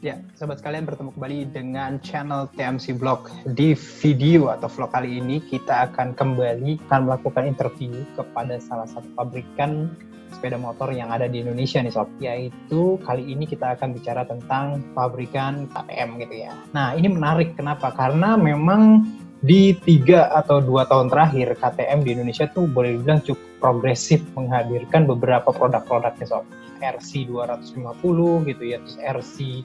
Ya, sobat sekalian, bertemu kembali dengan channel TMC Vlog. Di video atau vlog kali ini kita akan melakukan interview kepada salah satu pabrikan sepeda motor yang ada di Indonesia nih sob. Yaitu kali ini kita akan bicara tentang pabrikan KTM gitu ya. Nah, ini menarik, kenapa? Karena memang di 3 atau 2 tahun terakhir KTM di Indonesia tuh boleh dibilang cukup progresif menghadirkan beberapa produk-produknya sob. RC 250 gitu ya, terus RC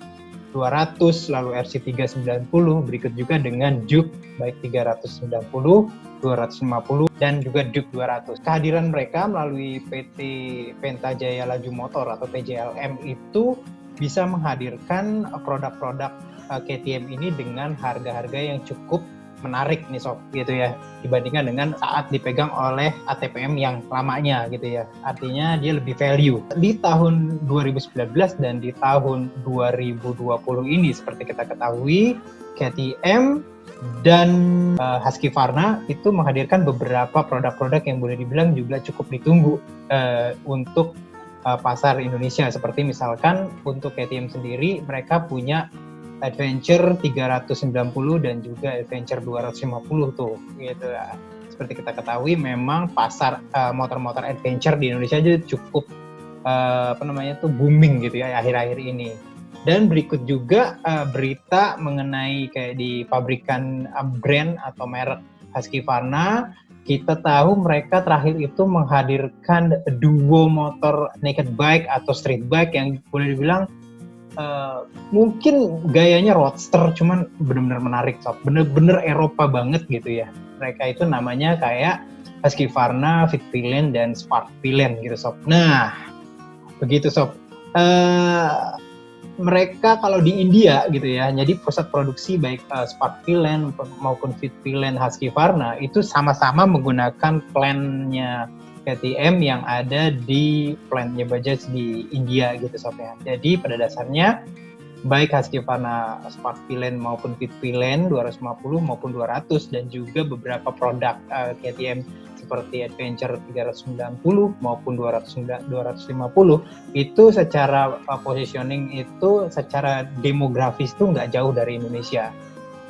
200, lalu RC 390, berikut juga dengan Juke baik 390, 250 dan juga Juke 200. Kehadiran mereka melalui PT Pentajaya Laju Motor atau PJLM itu bisa menghadirkan produk-produk KTM ini dengan harga-harga yang cukup menarik nih sob gitu ya, dibandingkan dengan saat dipegang oleh ATPM yang lamanya gitu ya. Artinya dia lebih value. Di tahun 2019 dan di tahun 2020 ini seperti kita ketahui, KTM dan Husqvarna itu menghadirkan beberapa produk-produk yang boleh dibilang juga cukup ditunggu untuk pasar Indonesia. Seperti misalkan untuk KTM sendiri, mereka punya Adventure 390 dan juga Adventure 250 tuh gitu ya. Seperti kita ketahui memang pasar motor-motor adventure di Indonesia aja cukup booming gitu ya akhir-akhir ini. Dan berikut juga berita mengenai kayak di pabrikan brand atau merek Husqvarna. Kita tahu mereka terakhir itu menghadirkan duo motor naked bike atau street bike yang boleh dibilang mungkin gayanya roadster, cuman benar-benar menarik sob, bener-bener Eropa banget gitu ya. Mereka itu namanya kayak Husqvarna, Fitvillain dan Sparkvillain gitu sob. Nah, begitu sob. Mereka kalau di India gitu ya, jadi pusat produksi baik Sparkvillain maupun Fitvillain, Husqvarna itu sama-sama menggunakan plannya KTM yang ada di plantnya Bajaj di India gitu sob ya. Jadi pada dasarnya baik Husqvarna Sparkvillain maupun Fitvillain 250 maupun 200 dan juga beberapa produk KTM seperti Adventure 390 maupun 250 itu secara positioning itu secara demografis itu nggak jauh dari Indonesia.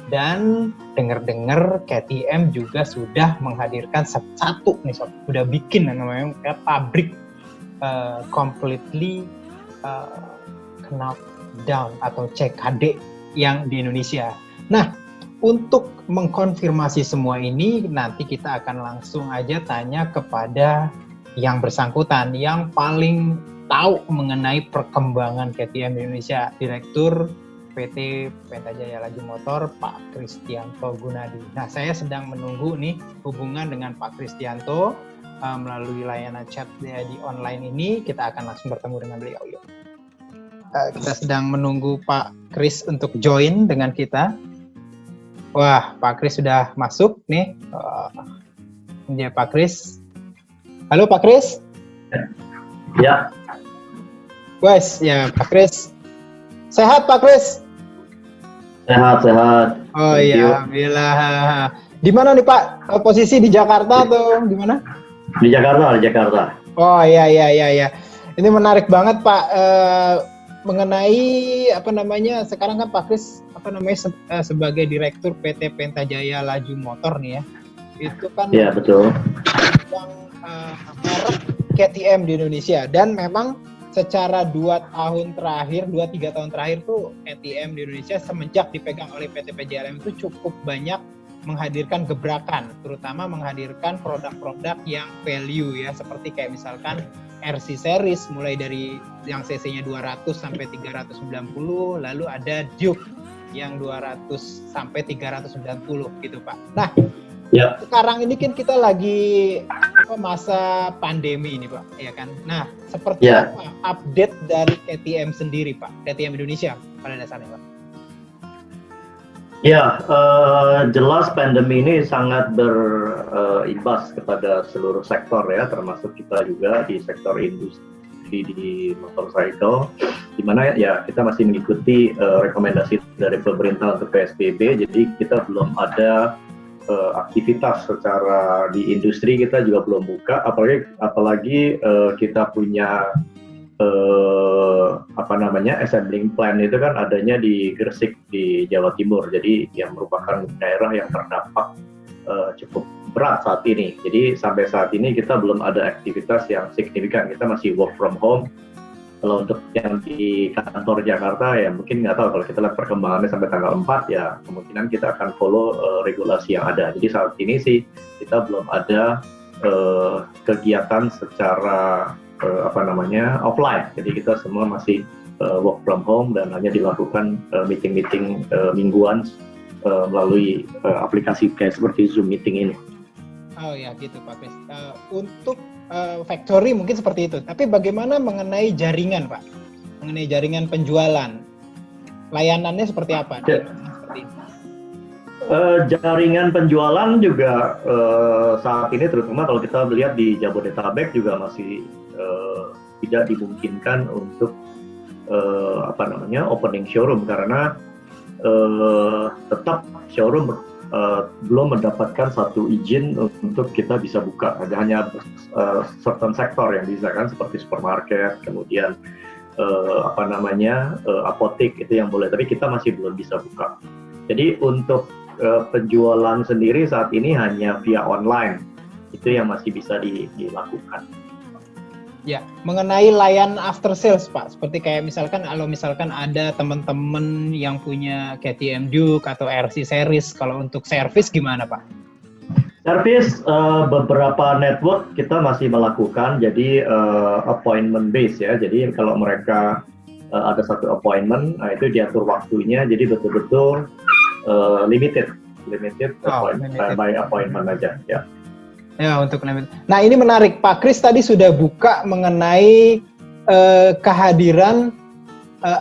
Dan dengar-dengar KTM juga sudah menghadirkan satu nih sob, udah bikin namanya kayak pabrik completely knock down atau CKD yang di Indonesia. Nah, untuk mengkonfirmasi semua ini nanti kita akan langsung aja tanya kepada yang bersangkutan yang paling tahu mengenai perkembangan KTM di Indonesia, Direktur PT Pentajaya Laju Motor, Pak Kristianto Gunadi. Nah, saya sedang menunggu nih hubungan dengan Pak Kristianto melalui layanan chat di online ini. Kita akan langsung bertemu dengan beliau. Kita sedang menunggu Pak Kris untuk join dengan kita. Wah, Pak Kris sudah masuk nih. Ini Pak Kris. Halo Pak Kris. Ya. Wes, ya Pak Kris. Sehat Pak Kris? Sehat. Oh iya, alhamdulillah. Di mana nih Pak? Posisi di Jakarta atau di mana? Di Jakarta. Oh iya. Ini menarik banget Pak. Mengenai sekarang kan Pak Kris sebagai Direktur PT Pentajaya Laju Motor nih ya. Itu kan ya betul. Yang merek KTM di Indonesia, dan memang secara 2-3 tahun terakhir tuh KTM di Indonesia semenjak dipegang oleh PT PJLM itu cukup banyak menghadirkan gebrakan, terutama menghadirkan produk-produk yang value ya, seperti kayak misalkan RC series mulai dari yang cc-nya 200 sampai 390, lalu ada Juke yang 200 sampai 390 gitu Pak. Nah, ya. Sekarang ini kan kita lagi masa pandemi ini Pak, ya kan. Nah, seperti apa update dari KTM sendiri Pak, KTM Indonesia pada dasarnya Pak? Ya, jelas pandemi ini sangat berimbas kepada seluruh sektor ya, termasuk kita juga di sektor industri di motorcycle, di mana ya kita masih mengikuti rekomendasi dari pemerintah untuk PSBB, jadi kita belum ada aktivitas secara di industri, kita juga belum buka, apalagi kita punya assembling plant itu kan adanya di Gresik di Jawa Timur, jadi yang merupakan daerah yang terdampak cukup berat saat ini. Jadi sampai saat ini kita belum ada aktivitas yang signifikan, kita masih work from home. Kalau untuk yang di kantor Jakarta ya mungkin nggak tahu, kalau kita lihat perkembangannya sampai tanggal 4 ya kemungkinan kita akan follow regulasi yang ada. Jadi saat ini sih kita belum ada kegiatan secara offline. Jadi kita semua masih work from home dan hanya dilakukan meeting-meeting mingguan melalui aplikasi kayak seperti Zoom meeting ini. Oh ya gitu Pak Kris. Untuk factory mungkin seperti itu. Tapi bagaimana mengenai jaringan Pak? Mengenai jaringan penjualan, layanannya seperti apa? Jaringan penjualan juga saat ini terutama kalau kita melihat di Jabodetabek juga masih tidak dimungkinkan untuk opening showroom karena tetap showroom belum mendapatkan satu izin untuk kita bisa buka. Ada hanya certain sektor yang bisa kan, seperti supermarket, kemudian apotek itu yang boleh, tapi kita masih belum bisa buka. Jadi untuk penjualan sendiri saat ini hanya via online, itu yang masih bisa dilakukan. Ya, mengenai layan after sales Pak, seperti kayak misalkan ada teman-teman yang punya KTM Duke atau RC series, kalau untuk service gimana Pak? Service beberapa network kita masih melakukan, jadi appointment base ya. Jadi kalau mereka ada satu appointment, itu diatur waktunya, jadi betul-betul limited appointment, by appointment aja ya. Ya, untuk limit. Nah, ini menarik. Pak Kris tadi sudah buka mengenai kehadiran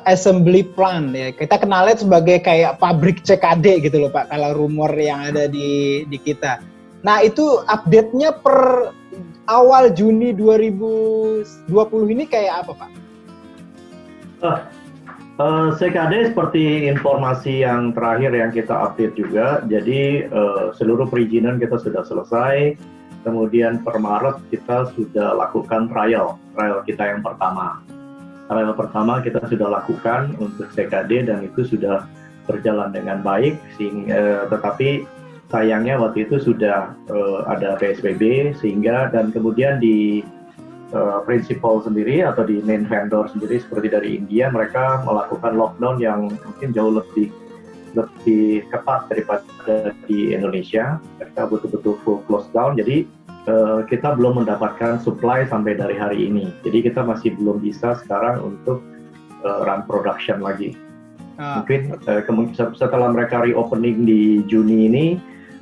assembly plant ya. Kita kenalnya sebagai kayak pabrik CKD gitu loh Pak, kalau rumor yang ada di kita. Nah, itu update-nya per awal Juni 2020 ini kayak apa Pak? CKD seperti informasi yang terakhir yang kita update juga. Jadi seluruh perizinan kita sudah selesai. Kemudian per Maret kita sudah lakukan trial kita yang pertama. Trial pertama kita sudah lakukan untuk CKD dan itu sudah berjalan dengan baik. Tetapi sayangnya waktu itu sudah ada PSBB sehingga, dan kemudian di principal sendiri atau di main vendor sendiri seperti dari India, mereka melakukan lockdown yang mungkin jauh lebih ketat daripada di Indonesia. Mereka betul-betul full close down, jadi kita belum mendapatkan supply sampai dari hari ini. Jadi kita masih belum bisa sekarang untuk run production lagi. Mungkin setelah mereka reopening di Juni ini,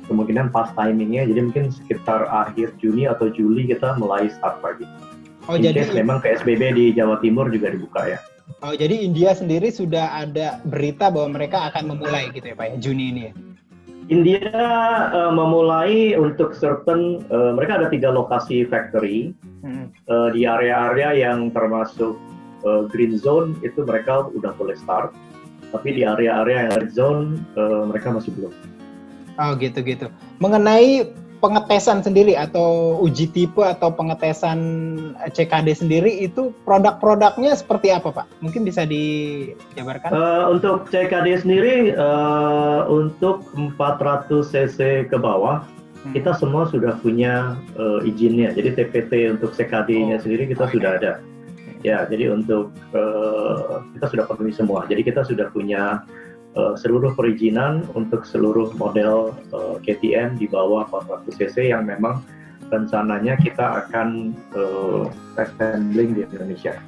kemungkinan pas timingnya, jadi mungkin sekitar akhir Juni atau Juli kita mulai start lagi. Jadi memang PSBB di Jawa Timur juga dibuka ya. Oh, jadi India sendiri sudah ada berita bahwa mereka akan memulai gitu ya Pak ya, Juni ini ya? India memulai untuk certain, mereka ada 3 lokasi factory di area-area yang termasuk green zone, itu mereka udah boleh start. Tapi di area-area yang red zone mereka masih belum. Oh gitu. Mengenai pengetesan sendiri atau uji tipe atau pengetesan CKD sendiri, itu produk-produknya seperti apa Pak? Mungkin bisa dijabarkan? Untuk CKD sendiri untuk 400 cc ke bawah kita semua sudah punya izinnya. Jadi TPT untuk CKD-nya sendiri kita sudah ada. Ya, jadi untuk kita sudah penuhi semua. Jadi kita sudah punya seluruh perizinan untuk seluruh model KTM di bawah 400 cc yang memang rencananya kita akan assembling di Indonesia.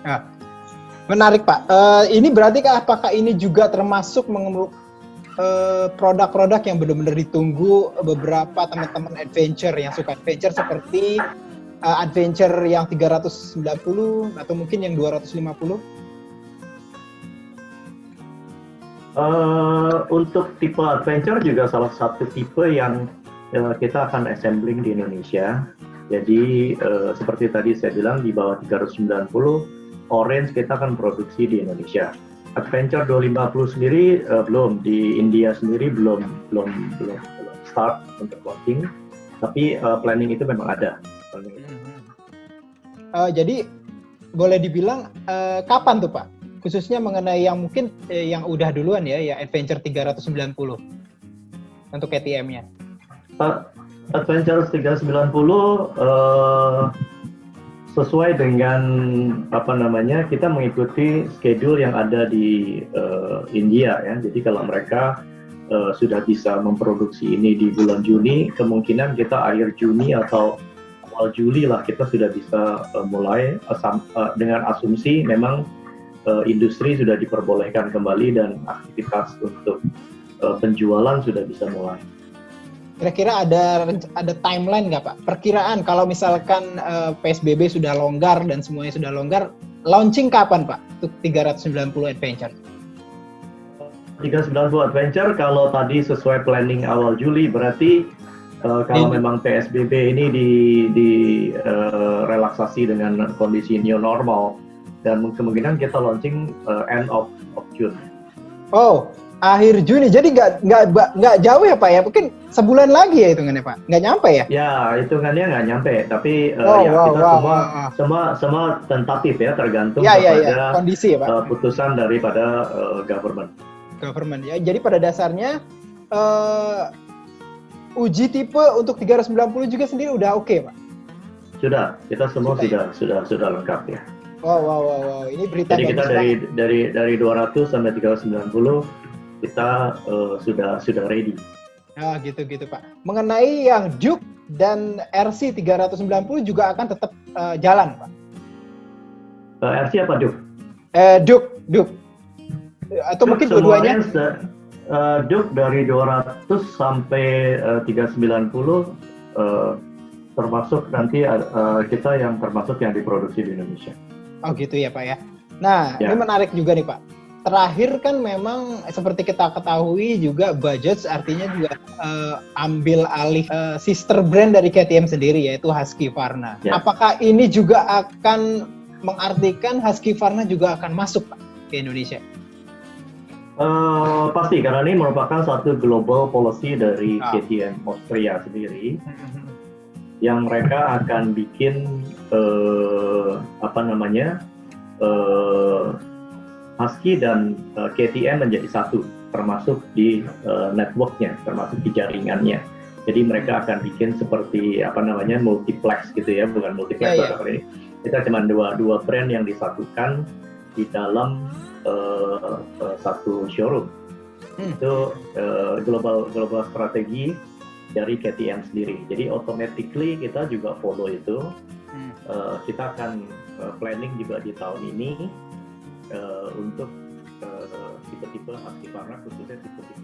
Nah, menarik Pak. Ini berarti apakah ini juga termasuk produk-produk yang benar-benar ditunggu beberapa teman-teman adventure yang suka adventure, seperti adventure yang 390 atau mungkin yang 250? Untuk tipe adventure juga salah satu tipe yang kita akan assembling di Indonesia. Jadi seperti tadi saya bilang di bawah 390, orange kita akan produksi di Indonesia. Adventure 250 sendiri belum, di India sendiri belum start untuk launching, tapi planning itu memang ada. Jadi boleh dibilang kapan tuh Pak? Khususnya mengenai yang mungkin yang udah duluan ya Adventure 390 untuk KTM-nya. Adventure 390 sesuai dengan kita mengikuti schedule yang ada di India ya. Jadi kalau mereka sudah bisa memproduksi ini di bulan Juni, kemungkinan kita akhir Juni atau awal Juli lah kita sudah bisa mulai dengan asumsi memang industri sudah diperbolehkan kembali dan aktivitas untuk penjualan sudah bisa mulai. Kira-kira ada timeline nggak Pak? Perkiraan kalau misalkan PSBB sudah longgar dan semuanya sudah longgar, launching kapan Pak untuk 390 Adventure? 390 Adventure kalau tadi sesuai planning awal Juli berarti kalau memang PSBB ini relaksasi dengan kondisi new normal dan kemungkinan kita launching end of June. Oh, akhir Juni. Jadi nggak jauh ya Pak ya? Mungkin sebulan lagi ya hitungannya Pak? Nggak nyampe ya? Ya, hitungannya nggak nyampe. Tapi semua tentatif ya, tergantung kepada kondisi ya Pak. Putusan daripada government. Government ya. Jadi pada dasarnya uji tipe untuk 390 juga sendiri udah oke Pak? Sudah, kita semua sudah lengkap ya. Wow. Ini berita. Jadi kita dari 200 sampai 390 kita sudah ready. Ah gitu Pak. Mengenai yang Duke dan RC 390 juga akan tetap jalan Pak. RC apa Duke? Duke. Atau Duke mungkin dua-duanya? Duke dari 200 sampai 390 termasuk nanti kita yang termasuk yang diproduksi di Indonesia. Oh gitu ya Pak ya. Nah Ini menarik juga nih Pak. Terakhir kan memang seperti kita ketahui juga Bajaj artinya juga ambil alih sister brand dari KTM sendiri yaitu Husqvarna. Ya. Apakah ini juga akan mengartikan Husqvarna juga akan masuk Pak ke Indonesia? Pasti karena ini merupakan satu global policy dari KTM Austria sendiri yang mereka akan bikin Husky dan KTM menjadi satu, termasuk di networknya, termasuk di jaringannya. Jadi mereka akan bikin seperti multiplex gitu ya, bukan multiplex ini. Kita cuma dua brand yang disatukan di dalam satu showroom. Itu global strategi dari KTM sendiri. Jadi automatically kita juga follow itu. Kita akan planning juga di tahun ini untuk tipe-tipe Husqvarna, khususnya tipe-tipe